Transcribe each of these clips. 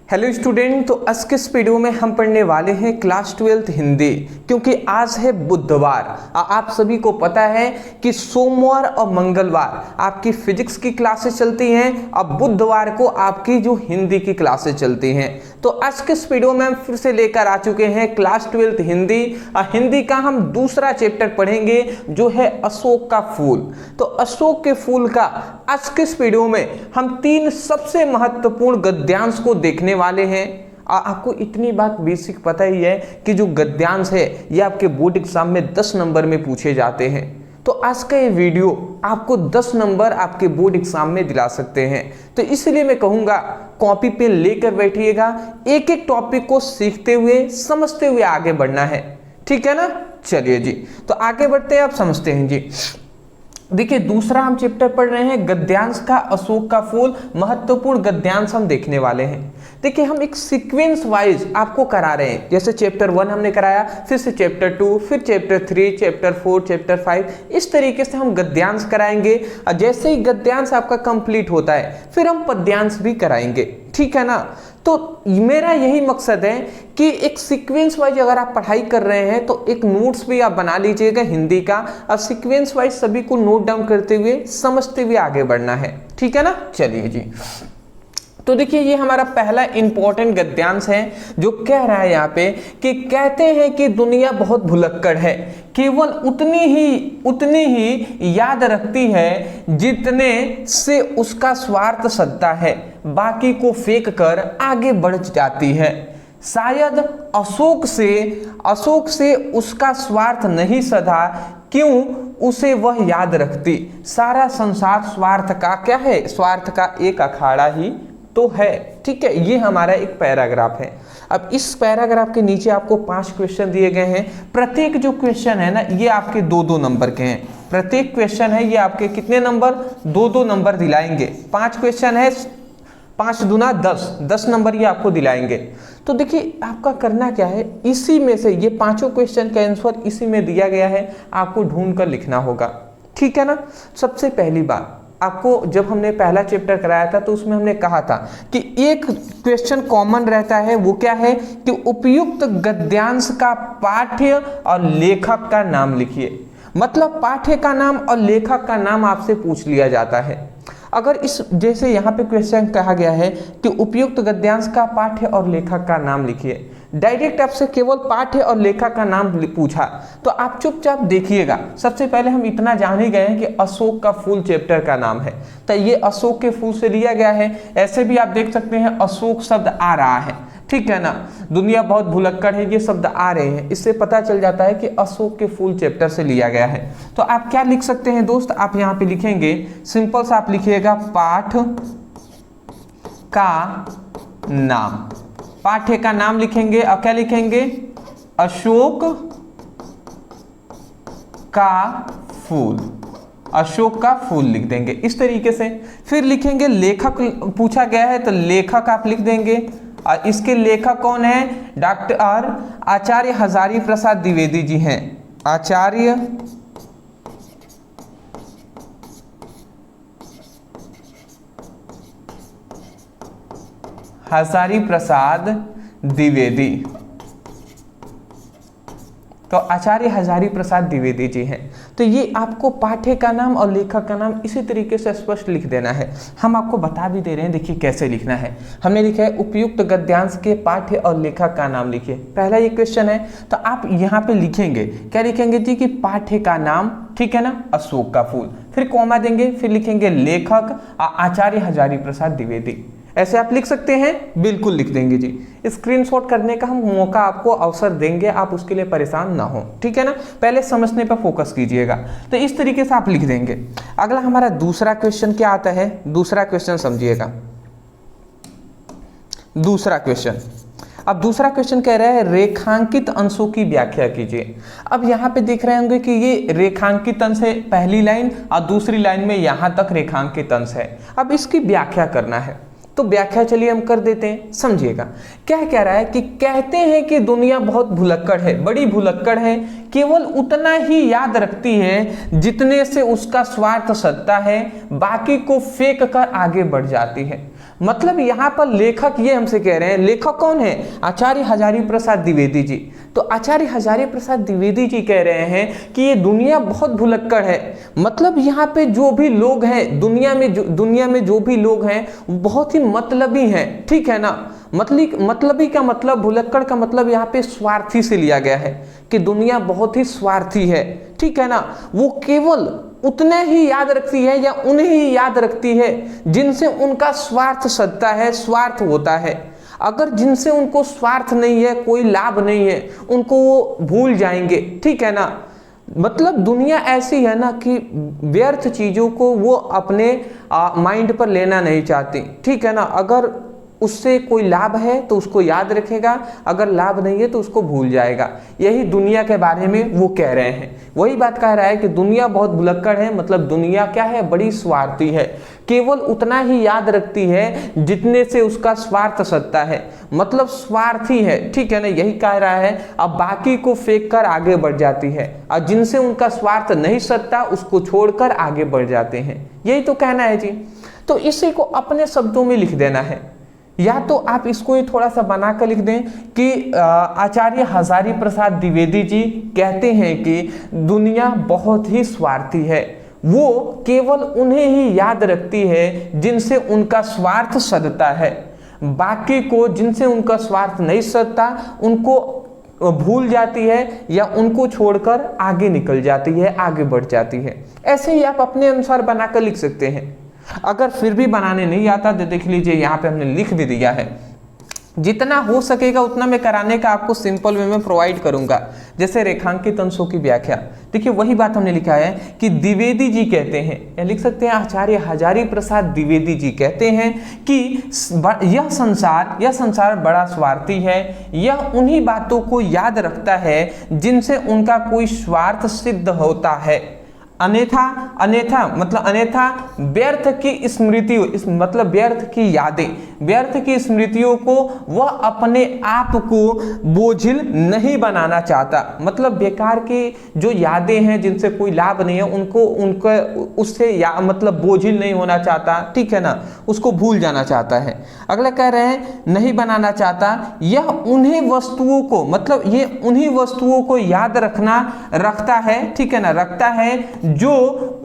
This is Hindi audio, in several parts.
हेलो स्टूडेंट, तो आज के इस वीडियो में हम पढ़ने वाले हैं क्लास 12th हिंदी। क्योंकि आज है बुधवार। आप सभी को पता है कि सोमवार और मंगलवार आपकी फिजिक्स की क्लासेस चलती हैं, अब बुधवार को आपकी जो हिंदी की क्लासेस चलती हैं। तो आज के इस वीडियो में हम फिर से लेकर आ चुके हैं क्लास 12th हिंदी। हिंदी का हम दूसरा चैप्टर पढ़ेंगे जो है अशोक का फूल। तो अशोक के फूल का आज के इस वीडियो में हम 3 सबसे महत्वपूर्ण गद्यांश को देखने वाले हैं। आपको इतनी बात बेसिक पता ही है कि जो गद्यांश है ये आपके बोर्ड एग्जाम में 10 नंबर में पूछे जाते हैं। तो आज का ये वीडियो आपको 10 नंबर आपके बोर्ड एग्जाम में दिला सकते हैं। तो इसलिए मैं कहूंगा कॉपी पेन लेकर बैठिएगा, एक एक टॉपिक को सीखते हुए समझते हुए आगे बढ़ना है, ठीक है ना। चलिए जी, तो आगे बढ़ते हैं, आप समझते हैं जी। देखिए, दूसरा हम चैप्टर पढ़ रहे हैं गद्यांश का अशोक का फूल। महत्वपूर्ण गद्यांश हम देखने वाले हैं। देखिए, हम एक सीक्वेंस वाइज आपको करा रहे हैं। जैसे चैप्टर 1 हमने कराया, फिर से चैप्टर 2, फिर चैप्टर 3, चैप्टर 4, चैप्टर 5, इस तरीके से हम गद्यांश कराएंगे। और जैसे ही गद्यांश आपका कंप्लीट होता है फिर हम पद्यांश भी कराएंगे, ठीक है ना। तो मेरा यही मकसद है कि एक सीक्वेंस वाइज अगर आप पढ़ाई कर रहे हैं तो एक नोट्स भी आप बना लीजिएगा हिंदी का, और सीक्वेंस वाइज सभी को नोट डाउन करते हुए समझते हुए आगे बढ़ना है, ठीक है ना। चलिए जी, तो देखिए ये हमारा पहला इंपॉर्टेंट गद्यांश है जो कह रहा है यहाँ पे कि कहते हैं कि दुनिया बहुत भुलक्कड़ है, केवल उतनी ही याद रखती है जितने से उसका स्वार्थ सधता है, बाकी को फेंक कर आगे बढ़ जाती है। शायद अशोक से उसका स्वार्थ नहीं सधा, क्यों उसे वह याद रखती। सारा संसार स्वार्थ का क्या है, स्वार्थ का एक अखाड़ा ही तो है, ठीक है। ये हमारा एक पैराग्राफ है। अब इस पैराग्राफ के नीचे आपको 5 क्वेश्चन दिए गए हैं। प्रत्येक जो क्वेश्चन है ना ये आपके 2-2 नंबर के हैं। प्रत्येक क्वेश्चन है ये आपके कितने नंबर, 2-2 नंबर दिलाएंगे। 5 क्वेश्चन है, 5 दूना 10 नंबर ये आपको दिलाएंगे। तो देखिए आपका करना क्या है, इसी में से ये 5 क्वेश्चन का आंसर इसी में दिया गया है, आपको ढूंढ कर लिखना होगा, ठीक है ना। सबसे पहली बात, आपको जब हमने पहला चैप्टर कराया था तो उसमें हमने कहा था कि एक क्वेश्चन कॉमन रहता है, वो क्या है कि उपयुक्त गद्यांश का पाठ्य और लेखक का नाम लिखिए। मतलब पाठ्य का नाम और लेखक का नाम आपसे पूछ लिया जाता है। अगर इस जैसे यहाँ पे क्वेश्चन कहा गया है कि उपयुक्त गद्यांश का पाठ्य और लेखक का नाम लिखिए, डायरेक्ट आपसे केवल पाठ्य और लेखक का नाम पूछा तो आप चुपचाप देखिएगा। सबसे पहले हम इतना जान ही गए हैं कि अशोक का फूल चैप्टर का नाम है, तो ये अशोक के फूल से लिया गया है। ऐसे भी आप देख सकते हैं अशोक शब्द आ रहा है, ठीक है ना। दुनिया बहुत भुलक्कड़ है, ये शब्द आ रहे हैं, इससे पता चल जाता है कि अशोक के फूल चैप्टर से लिया गया है। तो आप क्या लिख सकते हैं दोस्त, आप यहाँ पे लिखेंगे सिंपल सा, आप लिखिएगा पाठ का नाम। पाठ्य का नाम लिखेंगे और क्या लिखेंगे, अशोक का फूल। अशोक का फूल लिख देंगे इस तरीके से। फिर लिखेंगे लेखक पूछा गया है तो लेखक आप लिख देंगे, और इसके लेखक कौन है, डॉक्टर आचार्य हजारी प्रसाद द्विवेदी जी हैं। आचार्य हजारी प्रसाद द्विवेदी, तो आचार्य हजारी प्रसाद द्विवेदी जी हैं। तो ये आपको पाठ्य का नाम और लेखक का नाम इसी तरीके से स्पष्ट लिख देना है। हम आपको बता भी दे रहे हैं, देखिए कैसे लिखना है। हमने लिखा है उपयुक्त गद्यांश के पाठ्य और लेखक का नाम लिखिए। पहला ये क्वेश्चन है तो आप यहाँ पे लिखेंगे, क्या लिखेंगे जी कि पाठ्य का नाम, ठीक है ना, अशोक का फूल, फिर कॉमा देंगे, फिर लिखेंगे लेखक आचार्य हजारी प्रसाद द्विवेदी। ऐसे आप लिख सकते हैं, बिल्कुल लिख देंगे जी। स्क्रीनशॉट करने का हम मौका आपको अवसर देंगे, आप उसके लिए परेशान ना हो, ठीक है ना। पहले समझने पर फोकस कीजिएगा। तो इस तरीके से आप लिख देंगे। अगला हमारा दूसरा क्वेश्चन क्या आता है, दूसरा क्वेश्चन समझिएगा। दूसरा क्वेश्चन, अब दूसरा क्वेश्चन कह रहा है रेखांकित अंशों की व्याख्या कीजिए। अब यहाँ पे देख रहे होंगे कि ये रेखांकित अंश है, पहली लाइन, और दूसरी लाइन में यहाँ तक रेखांकित अंश है। अब इसकी व्याख्या करना है, तो व्याख्या चलिए हम कर देते हैं, समझिएगा। क्या कह रहा है कि कहते हैं कि दुनिया बहुत भुलक्कड़ है, बड़ी भुलक्कड़ है, केवल उतना ही याद रखती है जितने से उसका स्वार्थ सधता है, बाकी को फेंक कर आगे बढ़ जाती है। मतलब यहाँ पर लेखक ये हमसे कह रहे हैं, लेखक कौन है? आचार्य हजारी प्रसाद द्विवेदी जी। तो आचार्य हजारी प्रसाद द्विवेदी जी कह रहे हैं कि ये दुनिया बहुत भुलक्कड़ है। मतलब यहाँ पे जो भी लोग हैं दुनिया में जो भी लोग हैं बहुत ही मतलबी हैं, ठीक है ना। मतलबी का मतलब, भुलक्कड़ का मतलब यहाँ पे स्वार्थी से लिया गया है कि दुनिया बहुत ही स्वार्थी है, ठीक है ना। वो केवल उतने ही याद रखती है या उन्हें ही याद रखती है जिनसे उनका स्वार्थ सधता है, स्वार्थ होता है। अगर जिनसे उनको स्वार्थ नहीं है, कोई लाभ नहीं है, उनको वो भूल जाएंगे, ठीक है ना। मतलब दुनिया ऐसी है ना कि व्यर्थ चीजों को वो अपने माइंड पर लेना नहीं चाहती, ठीक है ना। अगर उससे कोई लाभ है तो उसको याद रखेगा, अगर लाभ नहीं है तो उसको भूल जाएगा। यही दुनिया के बारे में वो कह रहे हैं। वही बात कह रहा है कि दुनिया बहुत भुलक्कड़ है, मतलब दुनिया क्या है? बड़ी स्वार्थी है, केवल उतना ही याद रखती है जितने से उसका स्वार्थ सधता है, मतलब स्वार्थी है, ठीक है ना। यही कह रहा है। अब बाकी को फेंक कर आगे बढ़ जाती है और जिनसे उनका स्वार्थ नहीं सधता उसको छोड़कर आगे बढ़ जाते हैं। यही तो कहना है जी। तो इसी को अपने शब्दों में लिख देना है, या तो आप इसको ही थोड़ा सा बनाकर लिख दें कि आचार्य हजारी प्रसाद द्विवेदी जी कहते हैं कि दुनिया बहुत ही स्वार्थी है, वो केवल उन्हें ही याद रखती है जिनसे उनका स्वार्थ सधता है, बाकी को जिनसे उनका स्वार्थ नहीं सधता उनको भूल जाती है या उनको छोड़कर आगे निकल जाती है, आगे बढ़ जाती है। ऐसे ही आप अपने अनुसार बनाकर लिख सकते हैं। अगर फिर भी बनाने नहीं आता तो देख लीजिए यहाँ पे हमने लिख भी दिया है। जितना हो सकेगा उतना मैं कराने का आपको सिंपल वे में प्रोवाइड करूंगा। जैसे रेखांकित अंशों की व्याख्या, देखिए वही बात हमने लिखा है कि द्विवेदी जी कहते हैं, या लिख सकते हैं आचार्य हजारी प्रसाद द्विवेदी जी कहते हैं कि यह संसार बड़ा स्वार्थी है, यह उन्हीं बातों को याद रखता है जिनसे उनका कोई स्वार्थ सिद्ध होता है, अन्यथा व्यर्थ की स्मृति, मतलब व्यर्थ की यादें, व्यर्थ की स्मृतियों को वह अपने आप को बोझिल नहीं बनाना चाहता। मतलब बेकार की जो यादें हैं जिनसे कोई लाभ नहीं है उनको उससे मतलब बोझिल नहीं होना चाहता, ठीक है ना, उसको भूल जाना चाहता है। अगला कह रहे हैं नहीं बनाना चाहता, यह उन्हीं वस्तुओं को, मतलब ये उन्हीं वस्तुओं को याद रखता है, ठीक है ना, रखता है जो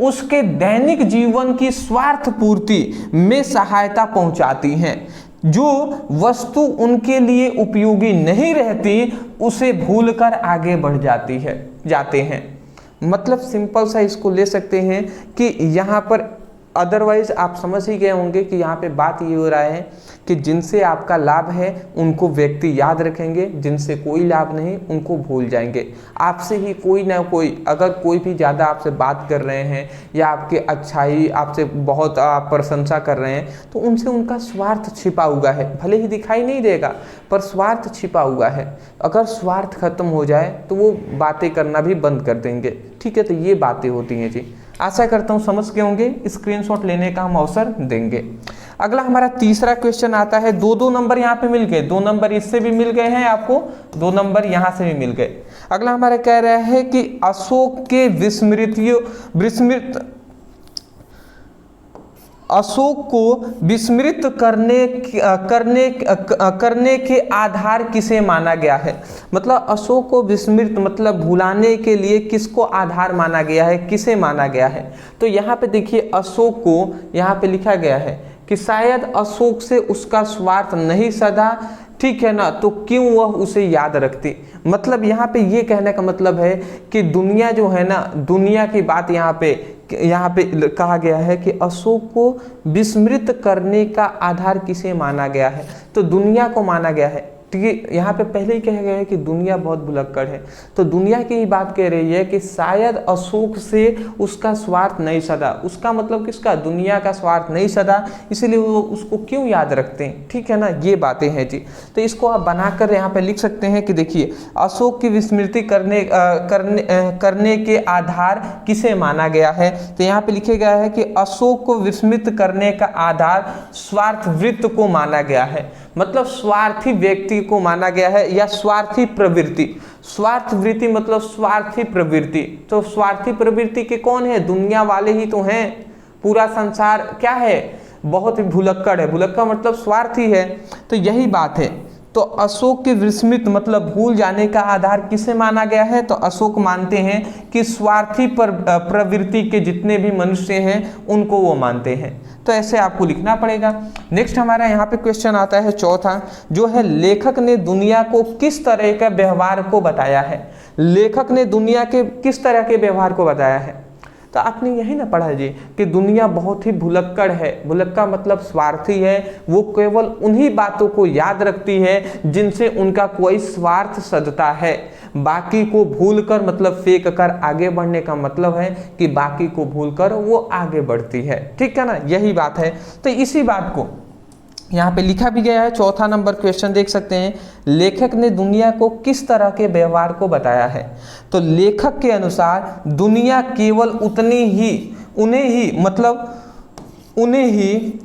उसके दैनिक जीवन की स्वार्थ पूर्ति में सहायता पहुंचाती हैं। जो वस्तु उनके लिए उपयोगी नहीं रहती उसे भूलकर आगे बढ़ जाते हैं। मतलब सिंपल सा इसको ले सकते हैं कि यहाँ पर अदरवाइज आप समझ ही गए होंगे कि यहाँ पे बात ये हो रहा है कि जिनसे आपका लाभ है उनको व्यक्ति याद रखेंगे, जिनसे कोई लाभ नहीं उनको भूल जाएंगे। आपसे ही कोई ना कोई, अगर कोई भी ज़्यादा आपसे बात कर रहे हैं या आपके अच्छाई, आपसे बहुत प्रशंसा कर रहे हैं, तो उनसे उनका स्वार्थ छिपा हुआ है, भले ही दिखाई नहीं देगा पर स्वार्थ छिपा हुआ है। अगर स्वार्थ खत्म हो जाए तो वो बातें करना भी बंद कर देंगे, ठीक है। तो ये बातें होती हैं जी। आशा करता हूँ समझ गए होंगे, स्क्रीनशॉट लेने का हम अवसर देंगे। अगला हमारा तीसरा क्वेश्चन आता है, दो नंबर यहाँ पे मिल गए, 2 नंबर इससे भी मिल गए हैं आपको, 2 नंबर यहाँ से भी मिल गए। अगला हमारा कह रहा है कि अशोक को विस्मृत करने के आधार किसे माना गया है। मतलब अशोक को विस्मृत मतलब भुलाने के लिए किसको आधार माना गया है, किसे माना गया है। तो यहाँ पे देखिए अशोक को यहाँ पे लिखा गया है कि शायद अशोक से उसका स्वार्थ नहीं सधा, ठीक है ना, तो क्यों वह उसे याद रखती। मतलब यहाँ पे ये कहने का मतलब है कि दुनिया जो है ना, दुनिया की बात यहाँ पे कहा गया है कि अशोक को विस्मृत करने का आधार किसे माना गया है, तो दुनिया को माना गया है। ठीक है, यहाँ पे पहले ही कहा गया है कि दुनिया बहुत भुलक्कड़ है, तो दुनिया की ही बात कह रही है कि शायद अशोक से उसका स्वार्थ नहीं सधा। उसका मतलब किसका, दुनिया का स्वार्थ नहीं सधा, इसीलिए वो उसको क्यों याद रखते हैं, ठीक है ना, ये बातें हैं जी। तो इसको आप बनाकर यहाँ पे लिख सकते हैं कि देखिए अशोक की विस्मृति करने के आधार किसे माना गया है। तो यहाँ पे लिखे गया है कि अशोक को विस्मृत करने का आधार स्वार्थवृत्त को माना गया है। मतलब स्वार्थी व्यक्ति प्रवृत्ति को माना गया है, या स्वार्थी प्रवृत्ति। स्वार्थ वृत्ति मतलब स्वार्थी प्रवृत्ति। तो स्वार्थी प्रवृत्ति के कौन है? दुनिया वाले ही तो हैं। पूरा संसार क्या है? बहुत ही भुलक्कड़ है। भुलक्कड़ मतलब स्वार्थी है। तो यही बात है। तो अशोक के विस्मृत मतलब भूल जाने का आधार किसे माना गया है? तो अशोक मानते हैं कि स्वार्थी प्रवृत्ति के जितने भी मनुष्य हैं उनको वो मानते हैं। तो ऐसे आपको लिखना पड़ेगा। नेक्स्ट हमारा यहाँ पे क्वेश्चन आता है चौथा, जो है लेखक ने दुनिया को किस तरह का व्यवहार को बताया है। लेखक ने दुनिया के किस तरह के व्यवहार को बताया है? तो आपने यही ना पढ़ा जी कि दुनिया बहुत ही भुलक्कड़ है। भुलक्कड़ मतलब स्वार्थी है। वो केवल उन्हीं बातों को याद रखती है जिनसे उनका कोई स्वार्थ सधता है। बाकी को भूलकर मतलब फेंक कर आगे बढ़ने का मतलब है कि बाकी को भूलकर वो आगे बढ़ती है। ठीक है ना, यही बात है। तो इसी बात को यहाँ पे लिखा भी गया है। चौथा नंबर क्वेश्चन देख सकते हैं, लेखक ने दुनिया को किस तरह के व्यवहार को बताया है। तो लेखक के अनुसार दुनिया केवल उन्हें ही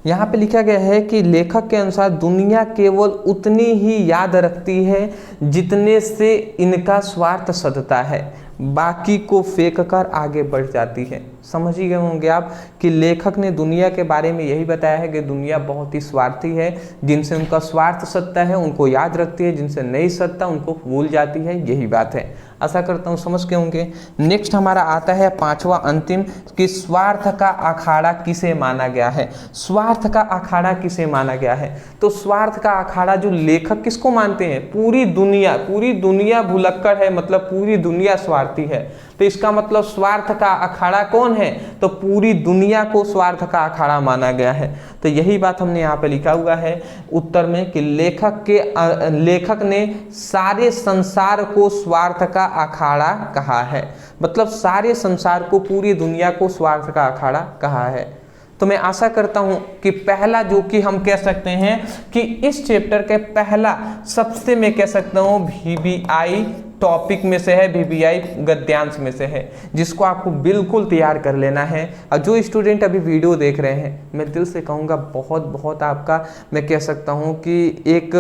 यहाँ पे लिखा गया है कि लेखक के अनुसार दुनिया केवल उतनी ही याद रखती है जितने से इनका स्वार्थ सधता है, बाकी को फेंक कर आगे बढ़ जाती है। समझ ही गए होंगे आप कि लेखक ने दुनिया के बारे में यही बताया है कि दुनिया बहुत ही स्वार्थी है। जिनसे उनका स्वार्थ सधता है उनको याद रखती है, जिनसे नहीं सधता उनको भूल जाती है। यही बात है। आशा करता हूँ समझ के होंगे। नेक्स्ट हमारा आता है पांचवा अंतिम कि स्वार्थ का अखाड़ा किसे माना गया है। स्वार्थ का अखाड़ा किसे माना गया है? तो स्वार्थ का अखाड़ा जो लेखक किसको मानते हैं? पूरी दुनिया भुलक्कड़ है, मतलब पूरी दुनिया स्वार्थी है। तो इसका मतलब स्वार्थ का अखाड़ा कौन है? तो पूरी दुनिया को स्वार्थ का अखाड़ा माना गया है। तो यही बात हमने यहाँ पे लिखा हुआ है उत्तर में कि लेखक ने सारे संसार को स्वार्थ का अखाड़ा कहा है। मतलब सारे संसार को, पूरी दुनिया को स्वार्थ का अखाड़ा कहा है। तो मैं आशा करता हूं कि पहला जो कि हम कह सकते हैं कि इस चैप्टर के पहला सबसे मैं कह सकता हूं VBI टॉपिक में से है, VBI गद्यांश में से है, जिसको आपको बिल्कुल तैयार कर लेना है। और जो स्टूडेंट अभी वीडियो देख रहे हैं, मैं दिल से कहूँगा बहुत बहुत आपका मैं कह सकता हूँ कि एक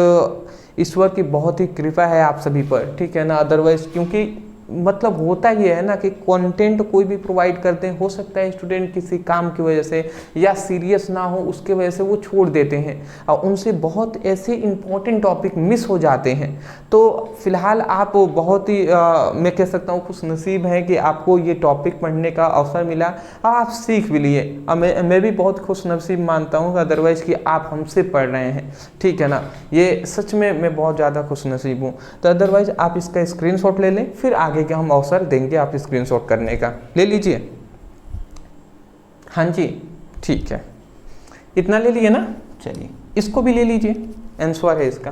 ईश्वर की बहुत ही कृपा है आप सभी पर। ठीक है ना। अदरवाइज क्योंकि मतलब होता ही है ना कि कंटेंट कोई भी प्रोवाइड करते हैं, हो सकता है स्टूडेंट किसी काम की वजह से या सीरियस ना हो उसके वजह से वो छोड़ देते हैं और उनसे बहुत ऐसे इंपॉर्टेंट टॉपिक मिस हो जाते हैं। तो फिलहाल आप बहुत ही मैं कह सकता हूँ खुश नसीब हैं कि आपको ये टॉपिक पढ़ने का अवसर मिला और आप सीख भी लिए। और मैं भी बहुत खुश नसीब मानता हूँ अदरवाइज़ कि आप हमसे पढ़ रहे हैं। ठीक है ना, ये सच में मैं बहुत ज़्यादा खुश नसीब हूँ। तो अदरवाइज़ आप इसका स्क्रीनशॉट ले लें, फिर आगे के हम अवसर देंगे आप स्क्रीनशॉट करने का। ले लीजिए। हाँ जी ठीक है, इतना ले लिए ना। चलिए इसको भी ले लीजिए, आंसर है इसका।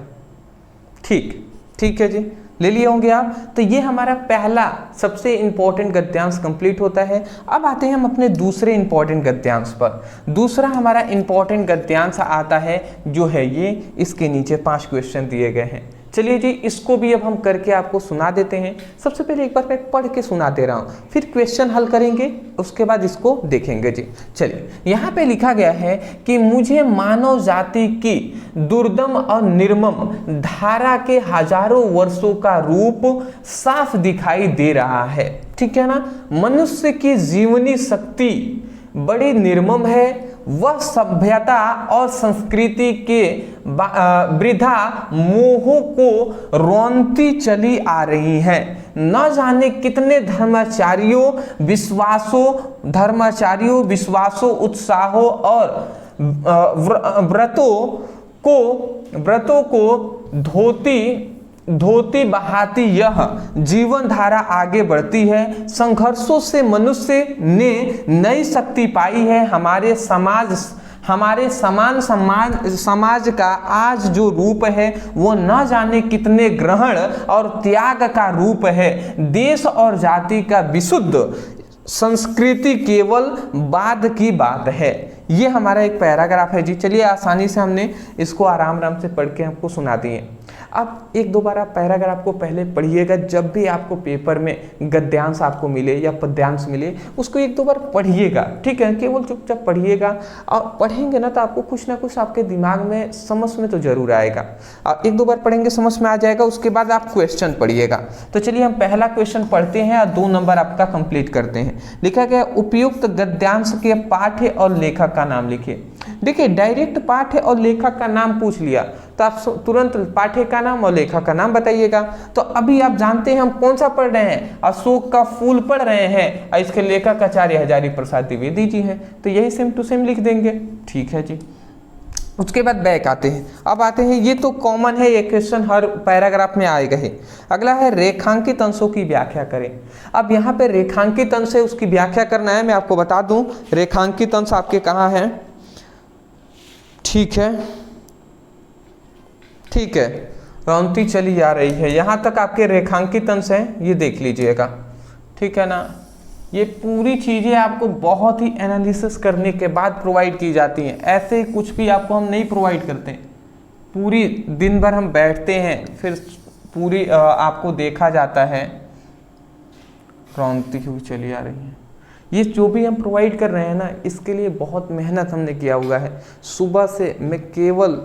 ठीक है जी, ले लिए होंगे आप। तो ये हमारा पहला सबसे इंपॉर्टेंट गद्यांश कंप्लीट होता है। अब आते हैं हम अपने दूसरे इंपॉर्टेंट गद्यांश पर। दूसरा हमारा इंपॉर्टेंट गद्यांश आता है जो है ये, इसके नीचे 5 क्वेश्चन दिए गए हैं। चलिए जी, इसको भी अब हम करके आपको सुना देते हैं। सबसे पहले एक बार मैं पढ़ के सुना दे रहा हूँ, फिर क्वेश्चन हल करेंगे, उसके बाद इसको देखेंगे जी। चलिए, यहाँ पे लिखा गया है कि मुझे मानव जाति की दुर्दम और निर्मम धारा के हजारों वर्षों का रूप साफ दिखाई दे रहा है। ठीक है ना। मनुष्य की जीवनी शक्ति बड़ी निर्मम है। वह सभ्यता और संस्कृति के वृथा मोहों को रोनती चली आ रही है। न जाने कितने धर्माचार्यों विश्वासों उत्साहों और व्रतों को धोती बहाती यह जीवन धारा आगे बढ़ती है। संघर्षों से मनुष्य ने नई शक्ति पाई है। हमारे समाज का आज जो रूप है वो न जाने कितने ग्रहण और त्याग का रूप है। देश और जाति का विशुद्ध संस्कृति केवल बाद की बात है। ये हमारा एक पैराग्राफ है जी। चलिए आसानी से हमने इसको आराम से पढ़ के आपको सुना दिए। आप एक दो बार आप पैराग्राफ को पहले पढ़िएगा, जब भी आपको पेपर में गद्यांश आपको मिले या पद्यांश मिले उसको एक दो बार पढ़िएगा, ठीक है। केवल चुपचाप पढ़िएगा, और पढ़ेंगे ना तो आपको कुछ ना कुछ आपके दिमाग में समझ में तो जरूर आएगा। एक दो बार पढ़ेंगे समझ में आ जाएगा, उसके बाद आप क्वेश्चन पढ़िएगा। तो चलिए हम पहला क्वेश्चन पढ़ते हैं और 2 नंबर आपका कंप्लीट करते हैं। लिखा गया उपयुक्त गद्यांश के पाठ्य और लेखक का नाम लिखिए। देखिए डायरेक्ट पाठ्य और लेखक का नाम पूछ लिया तो आप तुरंत पाठ्य का नाम और लेखक का नाम बताइएगा। तो अभी आप जानते हैं हम कौन सा पढ़ रहे हैं, अशोक का फूल पढ़ रहे हैं, और इसके लेखक आचार्य हजारी प्रसाद द्विवेदी जी हैं, तो यही सेम टू सेम लिख देंगे, ठीक है जी। उसके बाद बैक आते हैं। अब आते हैं, ये तो कॉमन है, ये क्वेश्चन हर पैराग्राफ में आएगा ही। अगला है रेखांकित अंशों की व्याख्या करें। अब यहाँ पे रेखांकित अंश है, उसकी व्याख्या करना है। मैं आपको बता दूं रेखांकित अंश आपके कहाँ है, ठीक है, ठीक है, रौनती चली आ रही है, यहाँ तक आपके रेखांकित अंश हैं, ये देख लीजिएगा, ठीक है ना। ये पूरी चीज़ें आपको बहुत ही एनालिसिस करने के बाद प्रोवाइड की जाती हैं, ऐसे कुछ भी आपको हम नहीं प्रोवाइड करते। पूरी दिन भर हम बैठते हैं, फिर पूरी आपको देखा जाता है, रौनती हुई चली आ रही है। ये जो भी हम प्रोवाइड कर रहे हैं ना, इसके लिए बहुत मेहनत हमने किया हुआ है। सुबह से मैं केवल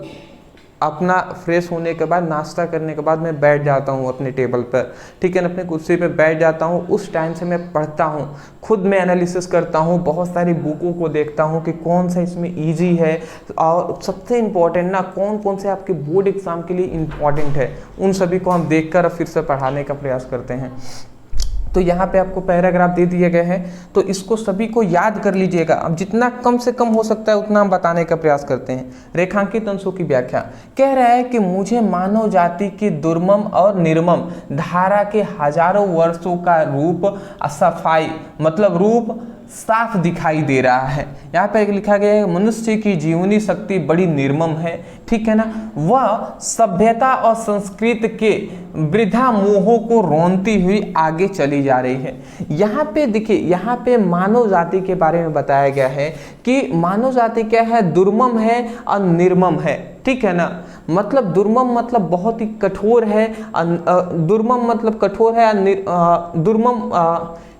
अपना फ्रेश होने के बाद, नाश्ता करने के बाद मैं बैठ जाता हूँ अपने टेबल पर, ठीक है ना, अपने कुर्सी पे बैठ जाता हूँ। उस टाइम से मैं पढ़ता हूँ, खुद मैं एनालिसिस करता हूँ, बहुत सारी बुकों को देखता हूँ कि कौन सा इसमें इजी है, और सबसे इम्पॉर्टेंट ना कौन कौन से आपके बोर्ड एग्जाम के लिए इम्पॉर्टेंट है, उन सभी को हम देख कर फिर से पढ़ाने का प्रयास करते हैं। तो यहाँ पे आपको पैराग्राफ दे दिए गए हैं, तो इसको सभी को याद कर लीजिएगा। अब जितना कम से कम हो सकता है उतना हम बताने का प्रयास करते हैं। रेखांकित अंशों की व्याख्या कह रहा है कि मुझे मानव जाति की दुर्मम और निर्मम धारा के हजारों वर्षों का रूप सफाई मतलब रूप साफ दिखाई दे रहा है। यहाँ पर लिखा गया है मनुष्य की जीवनी शक्ति बड़ी निर्मम है, ठीक है ना, वह सभ्यता और संस्कृति के वृद्धा मोहों को रोनती हुई आगे चली जा रही है। यहाँ पे देखिए, यहाँ पे मानव जाति के बारे में बताया गया है कि मानव जाति क्या है, दुर्मम है और निर्मम है, ठीक है ना। मतलब दुर्मम मतलब बहुत ही कठोर है, दुर्मम मतलब कठोर है, दुर्मम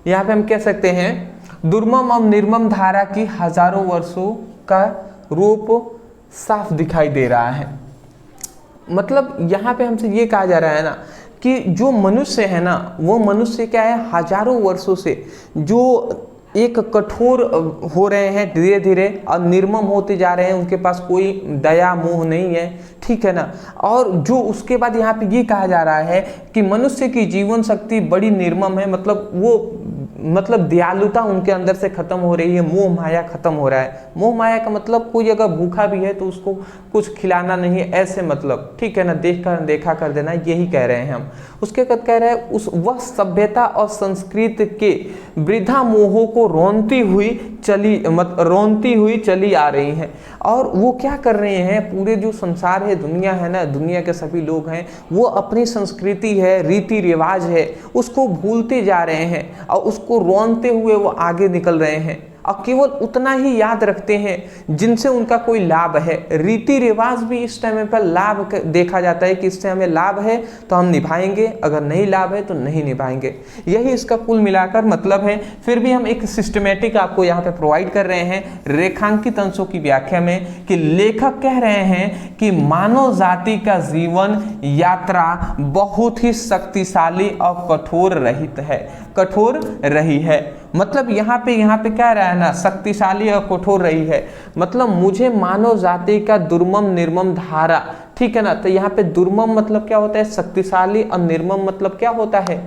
यहाँ पे हम कह सकते हैं दुर्मम और निर्मम धारा की हजारों वर्षों का रूप साफ दिखाई दे रहा है। मतलब यहाँ पे हमसे ये कहा जा रहा है ना कि जो मनुष्य है ना, वो मनुष्य क्या है, हजारों वर्षों से जो एक कठोर हो रहे हैं, धीरे धीरे और निर्मम होते जा रहे हैं, उनके पास कोई दया मोह नहीं है, ठीक है ना। और जो उसके बाद यहाँ पे ये कहा जा रहा है कि मनुष्य की जीवन शक्ति बड़ी निर्मम है, मतलब वो मतलब दयालुता उनके अंदर से खत्म हो रही है, मोह माया खत्म हो रहा है। मोह माया का मतलब कोई अगर भूखा भी है तो उसको कुछ खिलाना नहीं है, ऐसे मतलब, ठीक है ना, देखा कर देना, यही कह रहे हैं हम। उसके बाद कह रहे हैं उस वह सभ्यता और संस्कृति के वृद्धा मोहों को रोनती हुई चली आ रही हैं। और वो क्या कर रहे हैं, पूरे जो संसार है, दुनिया है ना, दुनिया के सभी लोग हैं, वो अपनी संस्कृति है, रीति रिवाज है, उसको भूलते जा रहे हैं और उसको रोनते हुए वो आगे निकल रहे हैं, और केवल उतना ही याद रखते हैं जिनसे उनका कोई लाभ है। रीति रिवाज भी इस टाइम पर लाभ देखा जाता है कि इससे हमें लाभ है तो हम निभाएंगे, अगर नहीं लाभ है तो नहीं निभाएंगे, यही इसका कुल मिलाकर मतलब है। फिर भी हम एक सिस्टमेटिक आपको यहाँ पे प्रोवाइड कर रहे हैं रेखांकित अंशों की व्याख्या में कि लेखक कह रहे हैं कि मानव जाति का जीवन यात्रा बहुत ही शक्तिशाली और कठोर रही है। मतलब यहाँ पे क्या रहा है ना, शक्तिशाली और कठोर रही है, मतलब मुझे मानव जाति का दुर्मम निर्मम धारा, ठीक है ना। तो यहाँ पे दुर्मम मतलब क्या होता है, शक्तिशाली, और निर्मम मतलब क्या होता है,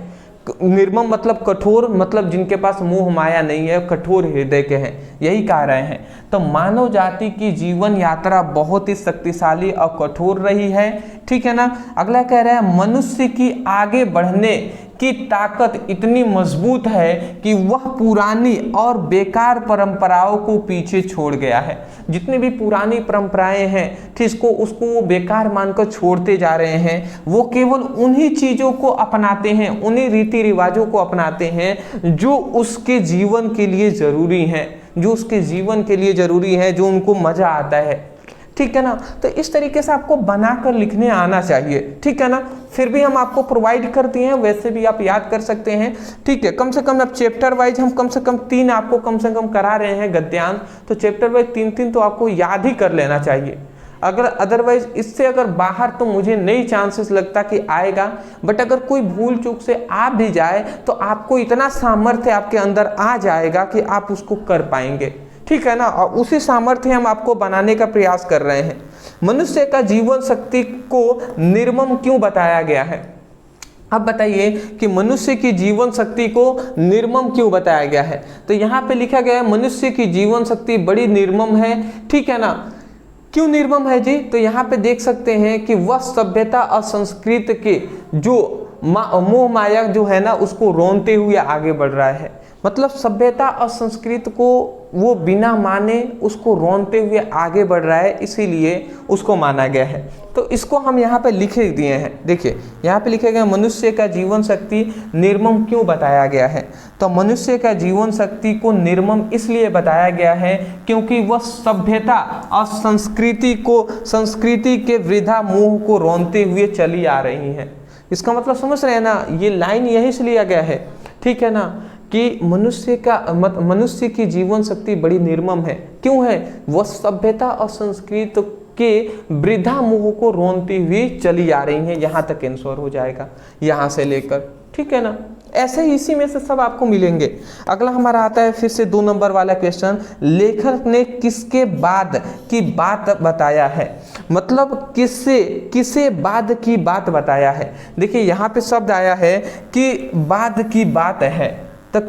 निर्मम मतलब कठोर, मतलब जिनके पास मोह माया नहीं है, कठोर हृदय के हैं, यही कह रहे हैं। तो मानव जाति की जीवन यात्रा बहुत ही शक्तिशाली और कठोर रही है, ठीक है ना। अगला कह रहा है मनुष्य की आगे बढ़ने की ताकत इतनी मजबूत है कि वह पुरानी और बेकार परंपराओं को पीछे छोड़ गया है। जितनी भी पुरानी परंपराएं हैं, ठीक, उसको वो बेकार मानकर छोड़ते जा रहे हैं। वो केवल उन्हीं चीज़ों को अपनाते हैं, उन्हीं रीति रिवाजों को अपनाते हैं जो उसके जीवन के लिए ज़रूरी हैं, जो उसके जीवन के लिए ज़रूरी है, जो उनको मज़ा आता है। ठीक है ना। तो इस तरीके से आपको बनाकर लिखने आना चाहिए, ठीक है ना। फिर भी हम आपको प्रोवाइड करते हैं, वैसे भी आप याद कर सकते हैं, ठीक है। कम से कम अब चैप्टर वाइज हम कम से कम 3 आपको कम से कम करा रहे हैं गद्यांश, तो चैप्टर वाइज 3-3 तो आपको याद ही कर लेना चाहिए। अगर अदरवाइज इससे अगर बाहर तो मुझे नहीं चांसेस लगता कि आएगा, बट अगर कोई भूल चूक से आ भी जाए तो आपको इतना सामर्थ्य आपके अंदर आ जाएगा कि आप उसको कर पाएंगे, ठीक है ना। और उसी सामर्थ्य हम आपको बनाने का प्रयास कर रहे हैं। मनुष्य का जीवन शक्ति को निर्मम क्यों बताया गया है? अब बताइए कि मनुष्य की जीवन शक्ति को निर्मम क्यों बताया गया है? तो यहाँ पे लिखा गया है मनुष्य की जीवन शक्ति बड़ी निर्मम है, ठीक है ना। क्यों निर्मम है जी? तो यहाँ पे देख सकते हैं कि वह सभ्यता और संस्कृति के जो मोह माया जो है ना उसको रोनते हुए आगे बढ़ रहा है। मतलब सभ्यता और संस्कृति को वो बिना माने उसको रोनते हुए आगे बढ़ रहा है, इसीलिए उसको माना गया है। तो इसको हम यहाँ पे लिखे दिए हैं। देखिए यहाँ पे लिखे गए मनुष्य का जीवन शक्ति निर्मम क्यों बताया गया है? तो मनुष्य का जीवन शक्ति को निर्मम इसलिए बताया गया है क्योंकि वह सभ्यता और संस्कृति के वृथा मोह को रोनते हुए चली आ रही है। इसका मतलब समझ रहे हैं ना, ये लाइन यहीं से लिया गया है, ठीक है ना, कि मनुष्य की जीवन शक्ति बड़ी निर्मम है। क्यों है? वह सभ्यता और संस्कृति के वृथा मोह को रोनती हुई चली आ रही है। यहाँ तक आंसर हो जाएगा, यहाँ से लेकर, ठीक है ना। ऐसे ही इसी में से सब आपको मिलेंगे। अगला हमारा आता है फिर से 2 नंबर वाला क्वेश्चन, लेखक ने किसके बाद की बात बताया है? मतलब किसे बाद की बात बताया है? देखिए यहाँ पे शब्द आया है कि बाद की बात है, तो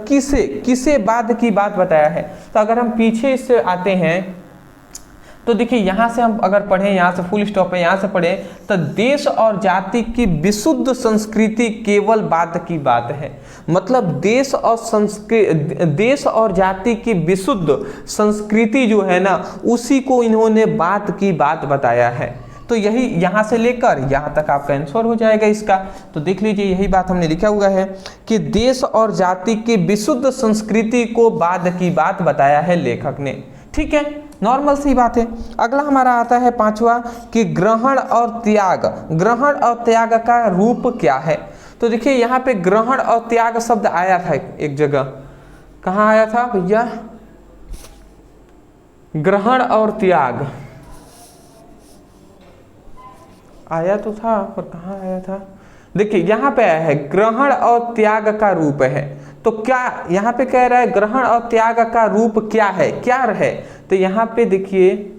किसे बाद की बात बताया है? तो अगर हम पीछे इससे आते हैं तो देखिए यहाँ से हम अगर पढ़ें, यहाँ से फुल स्टॉप है, यहाँ से पढ़ें तो देश और जाति की विशुद्ध संस्कृति केवल बाद की बात है। मतलब देश और जाति की विशुद्ध संस्कृति जो है ना उसी को इन्होंने बाद की बात बताया है। तो यही यहाँ से लेकर यहाँ तक आपका आंसर हो जाएगा इसका। तो देख लीजिए यही बात हमने लिखा हुआ है कि देश और जाति की विशुद्ध संस्कृति को बाद की बात बताया है लेखक ने, ठीक है, नॉर्मल सी बात है। अगला हमारा आता है 5वां कि ग्रहण और त्याग का रूप क्या है? तो देखिए यहाँ पे ग्रहण और त्याग शब्द आया था एक जगह, कहाँ आया था भैया? ग्रहण और त्याग आया तो था, पर कहाँ आया था? देखिए यहाँ पे आया है ग्रहण और त्याग का रूप है। तो क्या यहाँ पे कह रहा है ग्रहण और त्याग का रूप क्या है, क्या रहे? तो यहाँ पे देखिए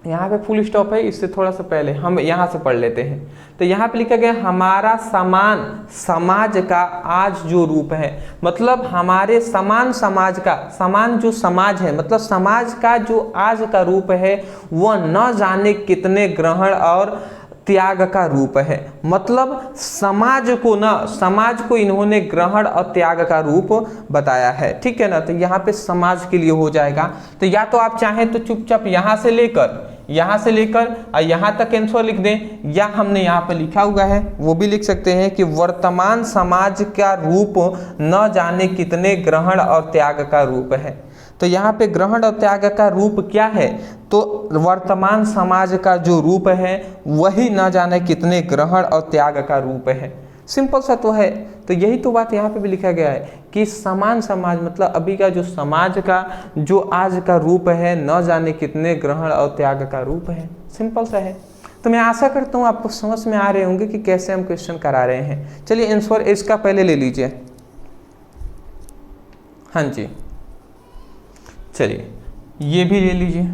यहाँ पे फुल स्टॉप है, इससे थोड़ा सा पहले हम यहाँ से पढ़ लेते हैं। तो यहाँ पे लिखा गया हमारा समान समाज का आज जो रूप है, मतलब हमारे समान समाज का, समान जो समाज है मतलब समाज का जो आज का रूप है वह न जाने कितने ग्रहण और त्याग का रूप है। मतलब समाज को इन्होंने ग्रहण और त्याग का रूप बताया है, ठीक है ना। तो यहाँ पे समाज के लिए हो जाएगा। तो या तो आप चाहें तो चुपचाप यहाँ से लेकर और यहाँ तक आंसर लिख दें, या हमने यहाँ पे लिखा हुआ है वो भी लिख सकते हैं कि वर्तमान समाज का रूप न जाने कितने ग्रहण और त्याग का रूप है। तो यहाँ पे ग्रहण और त्याग का रूप क्या है? तो वर्तमान समाज का जो रूप है वही न जाने कितने ग्रहण और त्याग का रूप है। सिंपल सा तो है। तो यही तो बात यहाँ पे भी लिखा गया है कि समान समाज मतलब अभी का जो समाज का जो आज का रूप है न जाने कितने ग्रहण और त्याग का रूप है। सिंपल सा है। तो मैं आशा करता हूँ आपको समझ में आ रहे होंगे कि कैसे हम क्वेश्चन करा रहे हैं। चलिए आंसर इसका पहले ले लीजिए। हाँ जी, चलिए ये भी ले लीजिए।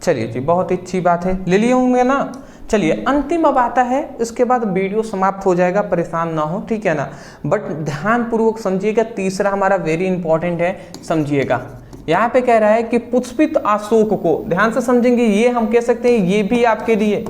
चलिए जी, बहुत अच्छी बात है, ले लिए होंगे ना। चलिए अंतिम अब आता है, इसके बाद वीडियो समाप्त हो जाएगा, परेशान ना हो, ठीक है ना। बट ध्यान पूर्वक समझिएगा, तीसरा हमारा वेरी इंपॉर्टेंट है, समझिएगा। यहाँ पे कह रहा है कि पुष्पित अशोक को, ध्यान से समझेंगे, ये हम कह सकते हैं ये भी आपके लिए,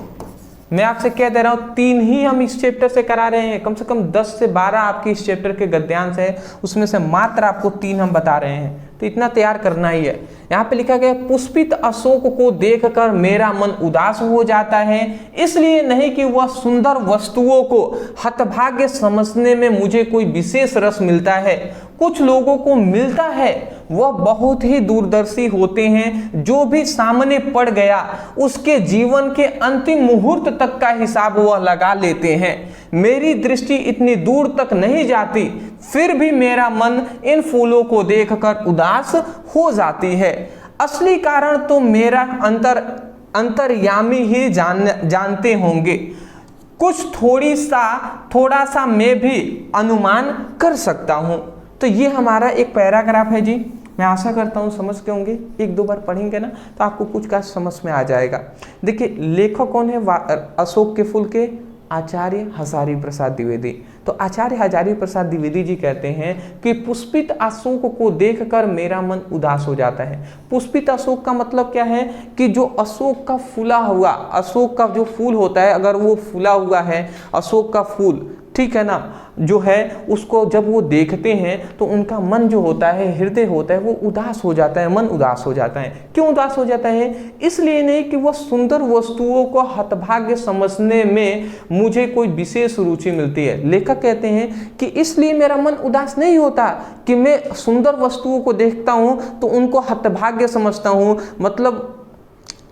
मैं आपसे कह दे रहा हूँ 3 ही हम इस चैप्टर से करा रहे हैं। कम से कम 10 से 12 आपके इस चैप्टर के गद्यांश है, उसमें से मात्र आपको 3 हम बता रहे हैं। तो इतना तैयार करना ही है। यहाँ पे लिखा गया पुष्पित अशोक को देखकर मेरा मन उदास हो जाता है, इसलिए नहीं कि वह सुंदर वस्तुओं को हतभाग्य समझने में मुझे कोई विशेष रस मिलता है। कुछ लोगों को मिलता है वह बहुत ही दूरदर्शी होते हैं। जो भी सामने पड़ गया उसके जीवन के अंतिम मुहूर्त तक का हिसाब वह लगा लेते हैं। मेरी दृष्टि इतनी दूर तक नहीं जाती, फिर भी मेरा मन इन फूलों को देखकर उदास हो जाती है। असली कारण तो मेरा अंतर्यामी ही जानते होंगे। कुछ थोड़ा सा मैं भी अनुमान कर सकता हूं। तो ये हमारा एक पैराग्राफ है जी। मैं आशा करता हूँ समझ के होंगे। एक दो बार पढ़ेंगे ना तो आपको कुछ का समझ में आ जाएगा। देखिए लेखक कौन है? अशोक के फूल के आचार्य हजारी प्रसाद द्विवेदी। तो आचार्य हजारी प्रसाद द्विवेदी जी कहते हैं कि पुष्पित अशोक को देखकर मेरा मन उदास हो जाता है। पुष्पित अशोक का मतलब क्या है कि जो अशोक का फूला हुआ, अशोक का जो फूल होता है अगर वो फूला हुआ है अशोक का फूल, ठीक है ना, जो है उसको जब वो देखते हैं तो उनका मन जो होता है, हृदय होता है, वो उदास हो जाता है, मन उदास हो जाता है। क्यों उदास हो जाता है? इसलिए नहीं कि वह सुंदर वस्तुओं को हतभाग्य समझने में मुझे कोई विशेष रुचि मिलती है। लेखक कहते हैं कि इसलिए मेरा मन उदास नहीं होता कि मैं सुंदर वस्तुओं को देखता हूं तो उनको हतभाग्य समझता हूं, मतलब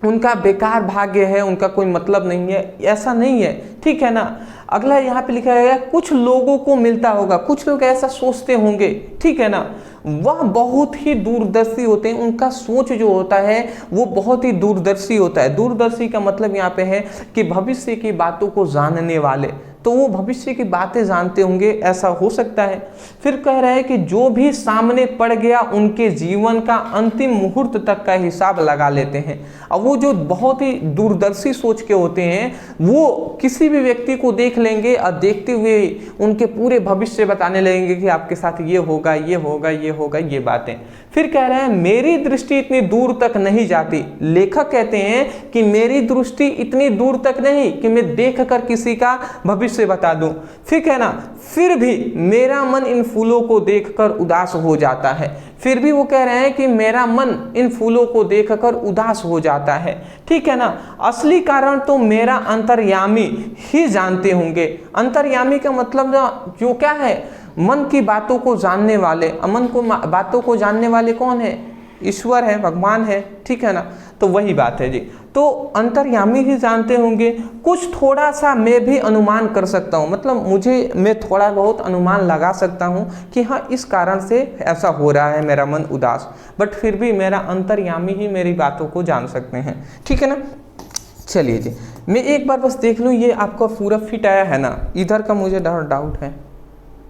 उनका बेकार भाग्य है, उनका कोई मतलब नहीं है, ऐसा नहीं है, ठीक है ना। अगला यहाँ पे लिखा है कुछ लोगों को मिलता होगा, कुछ लोग ऐसा सोचते होंगे, ठीक है ना। वह बहुत ही दूरदर्शी होते हैं, उनका सोच जो होता है वो बहुत ही दूरदर्शी होता है। दूरदर्शी का मतलब यहाँ पे है कि भविष्य की बातों को जानने वाले, तो वो भविष्य की बातें जानते होंगे, ऐसा हो सकता है। फिर कह रहा है कि जो भी सामने पड़ गया उनके जीवन का अंतिम मुहूर्त तक का हिसाब लगा लेते हैं। अब वो जो बहुत ही दूरदर्शी सोच के होते हैं वो किसी भी व्यक्ति को देख लेंगे और देखते हुए उनके पूरे भविष्य बताने लगेंगे कि आपके साथ ये होगा, ये होगा, ये होगा, ये बातें। फिर कह रहे हैं मेरी दृष्टि इतनी दूर तक नहीं जाती। लेखक कहते हैं कि मेरी दृष्टि इतनी दूर तक नहीं कि मैं देखकर किसी का भविष्य बता दूं। फिर है ना, फिर भी मेरा मन इन फूलों को देखकर उदास हो जाता है। फिर भी वो कह रहे हैं कि मेरा मन इन फूलों को देखकर उदास हो जाता है, ठीक है ना। असली कारण तो मेरा अंतर्यामी ही जानते होंगे। अंतर्यामी का मतलब जो क्या है, मन की बातों को जानने वाले। मन को बातों को जानने वाले कौन है? ईश्वर है, भगवान है, ठीक है ना। तो वही बात है जी। तो अंतर्यामी ही जानते होंगे। कुछ थोड़ा सा मैं भी अनुमान कर सकता हूँ, मतलब मैं थोड़ा बहुत अनुमान लगा सकता हूँ कि हाँ इस कारण से ऐसा हो रहा है मेरा मन उदास, बट फिर भी मेरा अंतर्यामी ही मेरी बातों को जान सकते हैं, ठीक है ना। चलिए जी, मैं एक बार बस देख लूँ ये आपका पूरा फिट आया है ना। इधर का मुझे डाउट है।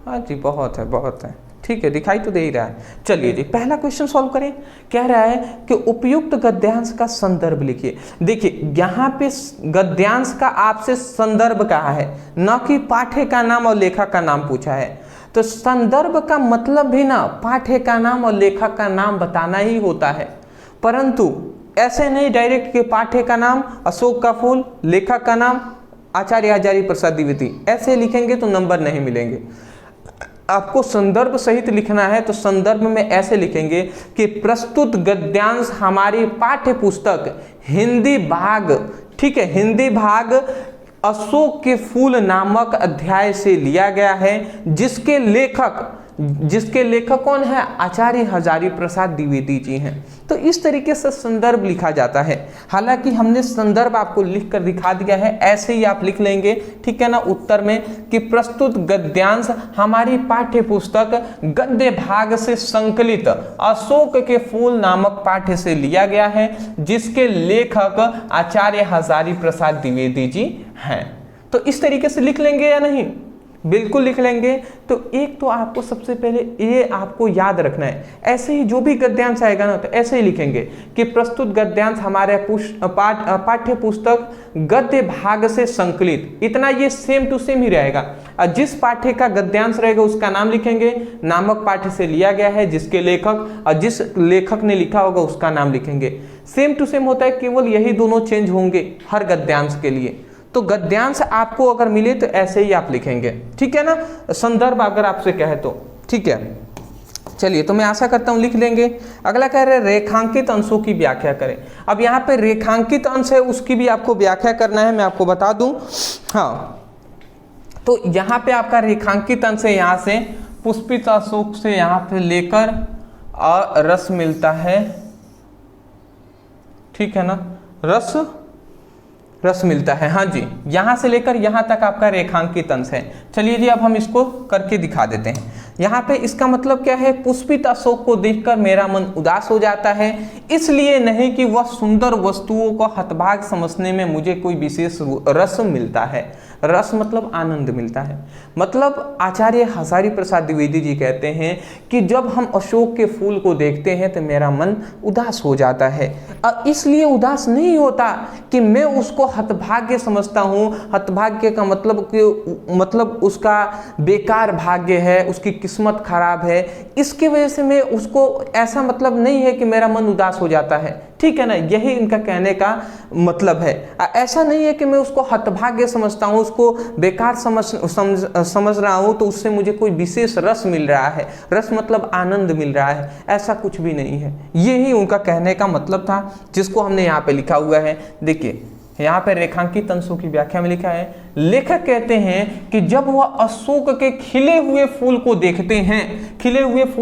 हाँ जी, बहुत है, ठीक है, दिखाई तो दे ही रहा है। चलिए जी, पहला क्वेश्चन सॉल्व करें। कह रहा है कि उपयुक्त गद्यांश का संदर्भ लिखिए। देखिए यहाँ पे गद्यांश का आपसे संदर्भ कहा है, न कि पाठ्य का नाम और लेखक का नाम पूछा है। तो संदर्भ का मतलब भी ना पाठ्य का नाम और लेखक का नाम बताना ही होता है, परंतु ऐसे नहीं डायरेक्ट कि पाठ्य का नाम अशोक का फूल, लेखक का नाम आचार्य हजारी प्रसाद द्विवेदी, ऐसे लिखेंगे तो नंबर नहीं मिलेंगे। आपको संदर्भ सहित लिखना है तो संदर्भ में ऐसे लिखेंगे कि प्रस्तुत गद्यांश हमारी पाठ्य पुस्तक हिंदी भाग, ठीक है, हिंदी भाग अशोक के फूल नामक अध्याय से लिया गया है, जिसके लेखक कौन है? आचार्य हजारी प्रसाद द्विवेदी जी हैं। तो इस तरीके से संदर्भ लिखा जाता है। हालांकि हमने संदर्भ आपको लिख कर दिखा दिया है, ऐसे ही आप लिख लेंगे, ठीक है ना, उत्तर में कि प्रस्तुत गद्यांश हमारी पाठ्य पुस्तक गद्य भाग से संकलित अशोक के फूल नामक पाठ्य से लिया गया है, जिसके लेखक आचार्य हजारी प्रसाद द्विवेदी जी हैं। तो इस तरीके से लिख लेंगे या नहीं? बिल्कुल लिख लेंगे। तो एक तो आपको सबसे पहले ये आपको याद रखना है, ऐसे ही जो भी गद्यांश आएगा ना तो ऐसे ही लिखेंगे कि प्रस्तुत गद्यांश हमारे पाठ्य पुस्तक गद्य भाग से संकलित, इतना ये सेम टू सेम ही रहेगा। और जिस पाठ्य का गद्यांश रहेगा उसका नाम लिखेंगे, नामक पाठ्य से लिया गया है, जिसके लेखक, और जिस लेखक ने लिखा होगा उसका नाम लिखेंगे। सेम टू सेम होता है, केवल यही दोनों चेंज होंगे हर गद्यांश के लिए। तो गद्यांश आपको अगर मिले तो ऐसे ही आप लिखेंगे, ठीक है ना, संदर्भ अगर आपसे कहे तो, ठीक है। चलिए, तो मैं आशा करता हूं लिख लेंगे। अगला कह रहे हैं रेखांकित अंशों की व्याख्या करें। अब यहाँ पे रेखांकित अंश है, उसकी भी आपको व्याख्या करना है, मैं आपको बता दूं। हाँ, तो यहाँ पे आपका रेखांकित अंश है, यहाँ से पुष्पित अशोक से यहाँ पे लेकर रस मिलता है, ठीक है ना, रस मिलता है। हाँ जी, यहाँ से लेकर यहाँ तक आपका रेखांकित अंश है। चलिए जी अब हम इसको करके दिखा देते हैं। यहाँ पे इसका मतलब क्या है, पुष्पित अशोक को देखकर मेरा मन उदास हो जाता है, इसलिए नहीं कि वह सुंदर वस्तुओं को हतभाग समझने में मुझे कोई विशेष रस मिलता है। रस मतलब आनंद मिलता है। मतलब आचार्य हजारी प्रसाद द्विवेदी जी कहते हैं कि जब हम अशोक के फूल को देखते हैं तो मेरा मन उदास हो जाता है। इसलिए उदास नहीं होता कि मैं उसको हतभाग्य समझता हूँ। हतभाग्य का मतलब उसका बेकार भाग्य है, उसकी किस्मत खराब है, इसकी वजह से मैं उसको, ऐसा मतलब नहीं है कि मेरा मन उदास हो जाता है, ठीक है ना, यही इनका कहने का मतलब है। ऐसा नहीं है कि मैं उसको हतभाग्य समझता हूँ, उसको बेकार समझ रहा हूँ तो उससे मुझे कोई विशेष रस मिल रहा है। रस मतलब आनंद मिल रहा है, ऐसा कुछ भी नहीं है। यही उनका कहने का मतलब था, जिसको हमने यहाँ पे लिखा हुआ है। देखिए यहाँ पे रेखांकित अंशों की व्याख्या में लिखा है, लेखक कहते हैं कि जब वह अशोक के खिले हुए फूल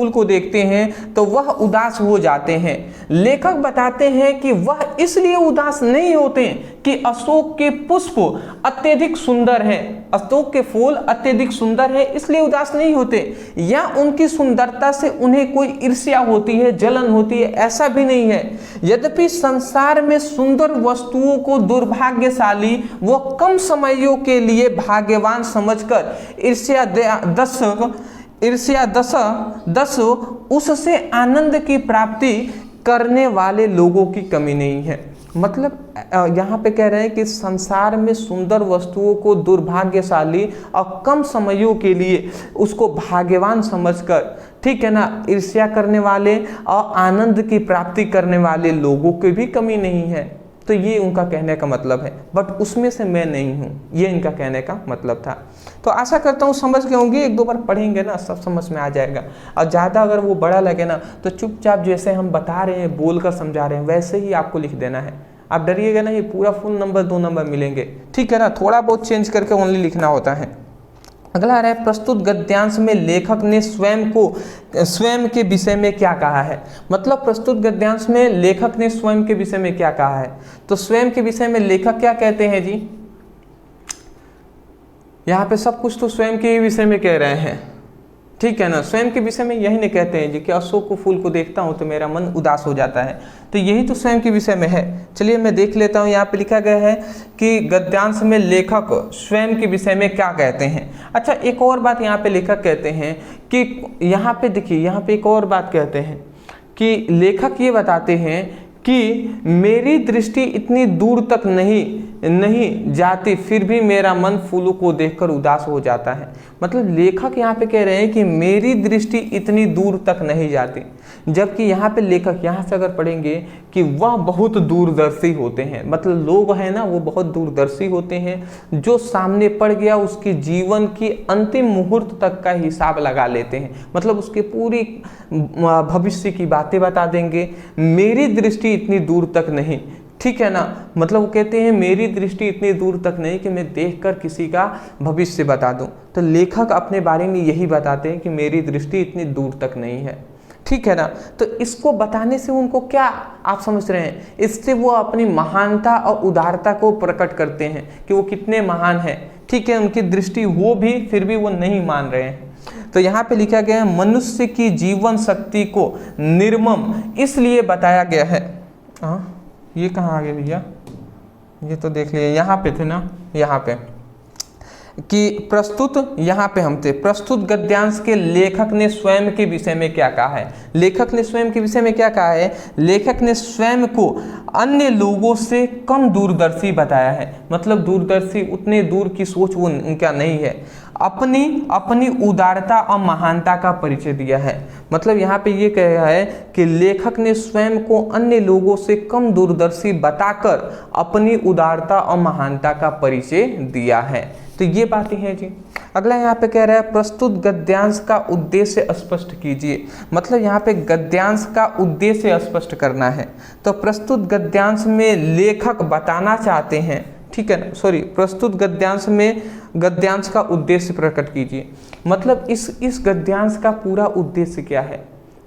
को देखते हैं तो वह उदास हो जाते हैं। लेखक बताते हैं कि वह इसलिए उदास नहीं होते कि अशोक के पुष्प अत्यधिक सुंदर हैं, अशोक के फूल अत्यधिक सुंदर है इसलिए उदास नहीं होते, या उनकी सुंदरता से उन्हें कोई ईर्ष्या होती है, जलन होती है, ऐसा भी नहीं है। यद्यपि संसार में सुंदर वस्तुओं को दुर्भाग्यशाली वो कम समयों के लिए भाग्यवान समझकर ईर्ष्या दस उससे आनंद की प्राप्ति करने वाले लोगों की कमी नहीं है। मतलब यहाँ पे कह रहे हैं कि संसार में सुंदर वस्तुओं को दुर्भाग्यशाली और कम समयों के लिए उसको भाग्यवान समझकर, ठीक है ना, ईर्ष्या करने वाले और आनंद की प्राप्ति करने वाले लोगों की भी कमी नहीं है। तो ये उनका कहने का मतलब है, बट उसमें से मैं नहीं हूँ, ये इनका कहने का मतलब था। तो आशा करता हूँ समझ गए होंगे, एक दो बार पढ़ेंगे ना सब समझ में आ जाएगा। और ज़्यादा अगर वो बड़ा लगे ना तो चुपचाप जैसे हम बता रहे हैं, बोल कर समझा रहे हैं, वैसे ही आपको लिख देना है। आप डरिएगा ना, ये पूरा फुल नंबर 2 नंबर मिलेंगे, ठीक है ना, थोड़ा बहुत चेंज करके ओनली लिखना होता है। अगला आ रहा है, प्रस्तुत गद्यांश में लेखक ने स्वयं के विषय में क्या कहा है। मतलब प्रस्तुत गद्यांश में लेखक ने स्वयं के विषय में क्या कहा है। तो स्वयं के विषय में लेखक क्या कहते हैं जी, यहाँ पे सब कुछ तो स्वयं के विषय में कह रहे हैं, ठीक है ना। स्वयं के विषय में यही नहीं कहते हैं जी कि अशोक को फूल को देखता हूँ तो मेरा मन उदास हो जाता है, तो यही तो स्वयं के विषय में है। चलिए मैं देख लेता हूँ, यहाँ पे लिखा गया है कि गद्यांश में लेखक स्वयं के विषय में क्या कहते हैं। अच्छा, एक और बात यहाँ पे लेखक कहते हैं कि यहाँ पे देखिए, यहाँ पे एक और बात कहते हैं कि लेखक ये बताते हैं कि मेरी दृष्टि इतनी दूर तक नहीं जाती, फिर भी मेरा मन फूलों को देखकर उदास हो जाता है। मतलब लेखक यहाँ पे कह रहे हैं कि मेरी दृष्टि इतनी दूर तक नहीं जाती, जबकि यहाँ पे लेखक यहाँ से अगर पढ़ेंगे कि वह बहुत दूरदर्शी होते हैं। मतलब लोग हैं ना, वो बहुत दूरदर्शी होते हैं, जो सामने पड़ गया उसके जीवन की अंतिम मुहूर्त तक का हिसाब लगा लेते हैं। मतलब उसके पूरी भविष्य की बातें बता देंगे। मेरी दृष्टि इतनी दूर तक नहीं, ठीक है ना, मतलब वो कहते हैं मेरी दृष्टि इतनी दूर तक नहीं कि मैं देखकर किसी का भविष्य बता दूं। तो लेखक अपने बारे में यही बताते हैं कि मेरी दृष्टि इतनी दूर तक नहीं है, ठीक है ना। तो इसको बताने से उनको क्या आप समझ रहे हैं, इससे वो अपनी महानता और उदारता को प्रकट करते हैं कि वो कितने महान हैं, ठीक है। उनकी दृष्टि हो भी, फिर भी वो नहीं मान रहे हैं। तो यहाँ पे लिखा गया है, मनुष्य की जीवन शक्ति को निर्मम इसलिए बताया गया है। ये कहाँ आ गया भैया, ये तो देख लिए, यहाँ पे थे ना, यहाँ पे कि प्रस्तुत, यहाँ पे हम थे, प्रस्तुत गद्यांश के लेखक ने स्वयं के विषय में क्या कहा है। लेखक ने स्वयं के विषय में क्या कहा है, लेखक ने स्वयं को अन्य लोगों से कम दूरदर्शी बताया है। मतलब दूरदर्शी, उतने दूर की सोच वो उनका नहीं है। अपनी उदारता और महानता का परिचय दिया है। मतलब यहाँ पे ये कहा है कि लेखक ने स्वयं को अन्य लोगों से कम दूरदर्शी बताकर अपनी उदारता और महानता का परिचय दिया है। तो ये बातें हैं जी। अगला यहाँ पे कह रहा है, प्रस्तुत गद्यांश का उद्देश्य स्पष्ट कीजिए। मतलब यहाँ पे गद्यांश का उद्देश्य स्पष्ट करना है। तो प्रस्तुत गद्यांश में लेखक बताना चाहते हैं, ठीक है ना, सॉरी, प्रस्तुत गद्यांश में गद्यांश का उद्देश्य प्रकट कीजिए। मतलब इस गद्यांश का पूरा उद्देश्य क्या है,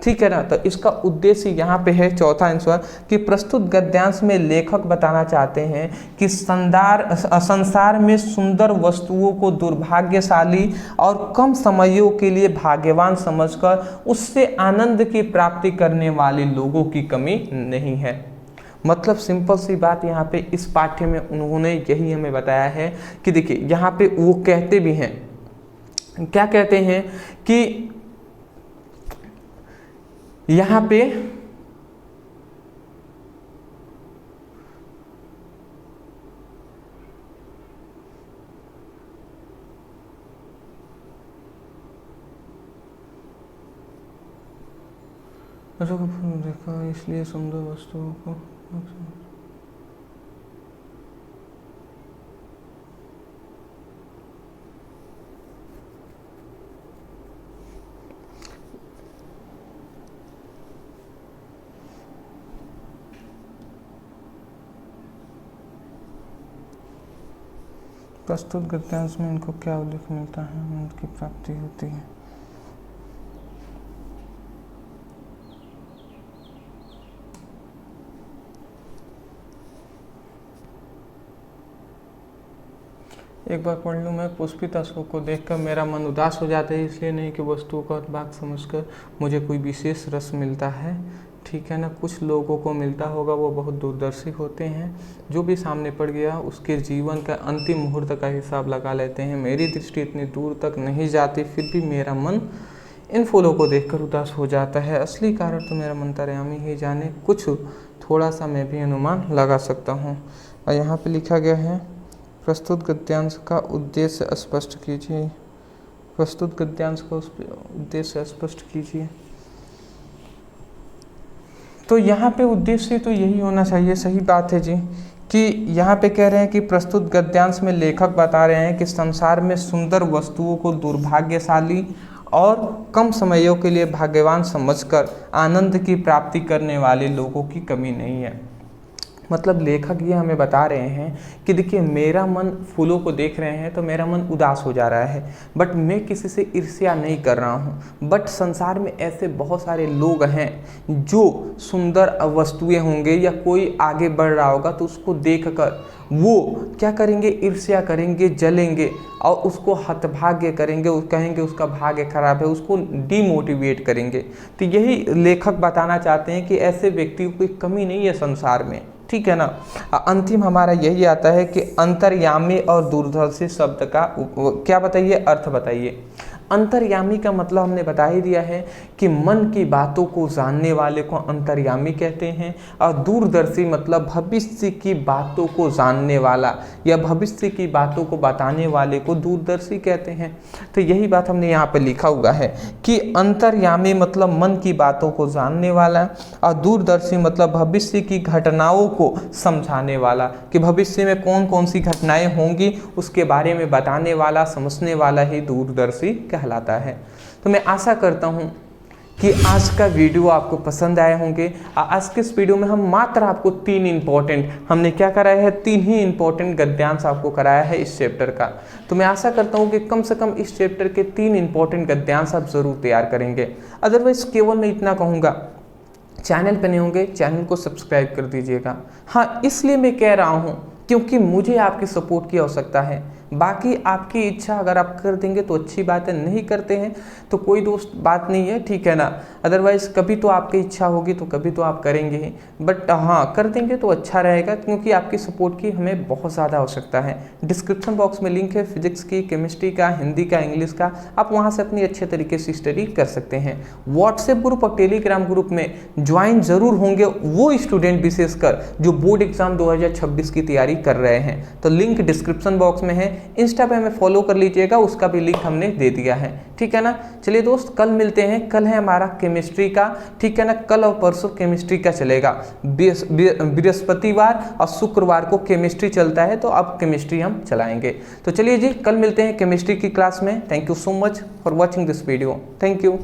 ठीक है ना। तो इसका उद्देश्य यहाँ पे है, चौथा आंसर, कि प्रस्तुत गद्यांश में लेखक बताना चाहते हैं कि संसार में सुंदर वस्तुओं को दुर्भाग्यशाली और कम समयों के लिए भाग्यवान समझकर उससे आनंद की प्राप्ति करने वाले लोगों की कमी नहीं है। मतलब सिंपल सी बात यहाँ पे इस पाठ्य में उन्होंने यही हमें बताया है कि देखिए यहाँ पे वो कहते भी हैं, क्या कहते हैं कि यहाँ पे देखा इसलिए सुंदर वस्तुओं को प्रस्तुत गद्यांश में इनको क्या उल्लेख मिलता है, उनकी प्राप्ति होती है। एक बार पढ़ लूँ मैं। पुष्पित अशोक को देखकर मेरा मन उदास हो जाता है, इसलिए नहीं कि वस्तुओं का भाग समझकर मुझे कोई विशेष रस मिलता है। ठीक है ना। कुछ लोगों को मिलता होगा, वो बहुत दूरदर्शी होते हैं, जो भी सामने पड़ गया उसके जीवन का अंतिम मुहूर्त का हिसाब लगा लेते हैं। मेरी दृष्टि इतनी दूर तक नहीं जाती, फिर भी मेरा मन इन फूलों को देखकर उदास हो जाता है। असली कारण तो मेरा मन अंतर्यामी ही जाने, कुछ थोड़ा सा मैं भी अनुमान लगा सकता हूँ। और यहाँ पे लिखा गया है, प्रस्तुत गद्यांश का उद्देश्य स्पष्ट कीजिए। प्रस्तुत गद्यांश का उद्देश्य स्पष्ट कीजिए। तो यहाँ पे उद्देश्य तो यही होना चाहिए। सही बात है जी, कि यहाँ पे कह रहे हैं कि प्रस्तुत गद्यांश में लेखक बता रहे हैं कि संसार में सुंदर वस्तुओं को दुर्भाग्यशाली और कम समयों के लिए भाग्यवान समझकर आनंद की प्राप्ति करने वाले लोगों की कमी नहीं है। मतलब लेखक ये हमें बता रहे हैं कि देखिए मेरा मन फूलों को देख रहे हैं तो मेरा मन उदास हो जा रहा है, बट मैं किसी से ईर्ष्या नहीं कर रहा हूँ। बट संसार में ऐसे बहुत सारे लोग हैं जो सुंदर वस्तुएं होंगे या कोई आगे बढ़ रहा होगा तो उसको देखकर वो क्या करेंगे, ईर्ष्या करेंगे, जलेंगे और उसको हतभाग्य करेंगे, कहेंगे उसका भाग्य खराब है, उसको डीमोटिवेट करेंगे। तो यही लेखक बताना चाहते हैं कि ऐसे व्यक्तियों की कमी नहीं है संसार में। ठीक है ना। अंतिम हमारा यही आता है कि अंतर्यामी और दूरदर्शी शब्द का क्या बताइए, अर्थ बताइए। अंतर्यामी का मतलब हमने बता ही दिया है कि मन की बातों को जानने वाले को अंतर्यामी कहते हैं, और दूरदर्शी मतलब भविष्य की बातों को जानने वाला या भविष्य की बातों को बताने वाले को दूरदर्शी कहते हैं। तो यही बात हमने यहाँ पर लिखा हुआ है कि अंतर्यामी मतलब मन की बातों को जानने वाला और दूरदर्शी मतलब भविष्य की घटनाओं को समझाने वाला, कि भविष्य में कौन कौन सी घटनाएं होंगी उसके बारे में बताने वाला, समझने वाला ही दूरदर्शी कहलाता है। तो मैं आशा करता हूं कि आज का वीडियो आपको पसंद आए होंगे। आज के इस वीडियो में हम मात्र आपको हमने क्या कराया है, 3 ही इंपॉर्टेंट गद्यांश आपको कराया है इस चैप्टर का। तो मैं आशा करता हूं कि कम से कम इस चैप्टर के 3 इंपॉर्टेंट गद्यांश आप जरूर तैयार करेंगे। अदरवाइज केवल मैं इतना कहूँगा, चैनल पर नहीं होंगे चैनल को सब्सक्राइब कर दीजिएगा। हाँ, इसलिए मैं कह रहा हूँ क्योंकि मुझे आपकी सपोर्ट की आवश्यकता है। बाकी आपकी इच्छा, अगर आप कर देंगे तो अच्छी बात है, नहीं करते हैं तो कोई दोस्त बात नहीं है, ठीक है ना। अदरवाइज कभी तो आपकी इच्छा होगी तो कभी तो आप करेंगे ही, बट हाँ कर देंगे तो अच्छा रहेगा, क्योंकि आपकी सपोर्ट की हमें बहुत ज़्यादा आवश्यकता है। डिस्क्रिप्शन बॉक्स में लिंक है फिजिक्स की, केमिस्ट्री का, हिंदी का, इंग्लिश का, आप वहाँ से अपनी अच्छे तरीके से स्टडी कर सकते हैं। व्हाट्सएप ग्रुप और टेलीग्राम ग्रुप में ज्वाइन जरूर होंगे वो स्टूडेंट विशेषकर जो बोर्ड एग्जाम 2026 की तैयारी कर रहे हैं। तो लिंक डिस्क्रिप्शन बॉक्स में है। इंस्टा पे हमें फॉलो कर लीजिएगा, उसका भी लिंक हमने दे दिया है, ठीक है ना। चलिए दोस्त, कल मिलते हैं। कल है हमारा केमिस्ट्री का, ठीक है ना। कल और परसों केमिस्ट्री का चलेगा। बृहस्पतिवार और शुक्रवार को केमिस्ट्री चलता है, तो अब केमिस्ट्री हम चलाएंगे। तो चलिए जी, कल मिलते हैं केमिस्ट्री की क्लास में। Thank you so much for watching this video. Thank you.